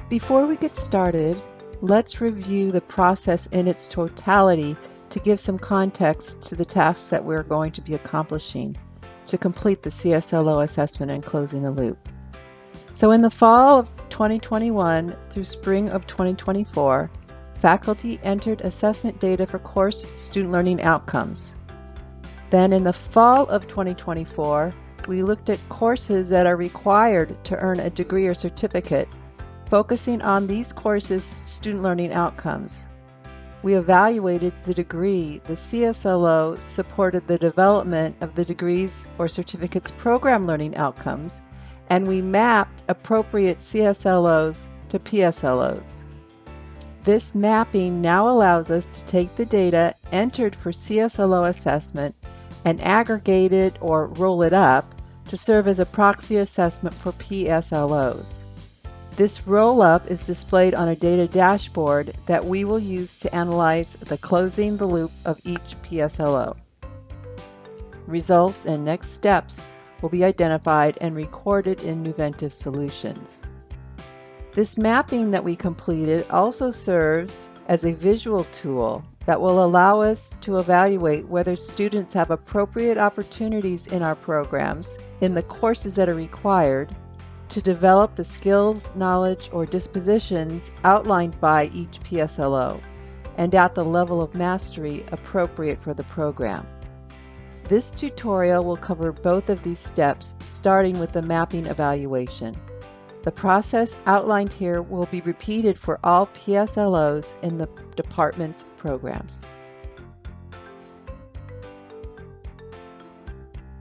Before we get started, let's review the process in its totality to give some context to the tasks that we're going to be accomplishing to complete the PSLO assessment and closing the loop. So in the fall of 2021 through spring of 2024, faculty entered assessment data for course student learning outcomes. Then in the fall of 2024, we looked at courses that are required to earn a degree or certificate, focusing on these courses' student learning outcomes. We evaluated the degree the PSLO supported the development of the degrees or certificates program learning outcomes, and we mapped appropriate CSLOs to PSLOs. This mapping now allows us to take the data entered for CSLO assessment and aggregate it or roll it up to serve as a proxy assessment for PSLOs. This roll-up is displayed on a data dashboard that we will use to analyze the closing the loop of each PSLO. Results and next steps will be identified and recorded in Nuventive Solutions. This mapping that we completed also serves as a visual tool that will allow us to evaluate whether students have appropriate opportunities in our programs in the courses that are required to develop the skills, knowledge, or dispositions outlined by each PSLO and at the level of mastery appropriate for the program. This tutorial will cover both of these steps, starting with the mapping evaluation. The process outlined here will be repeated for all PSLOs in the department's programs.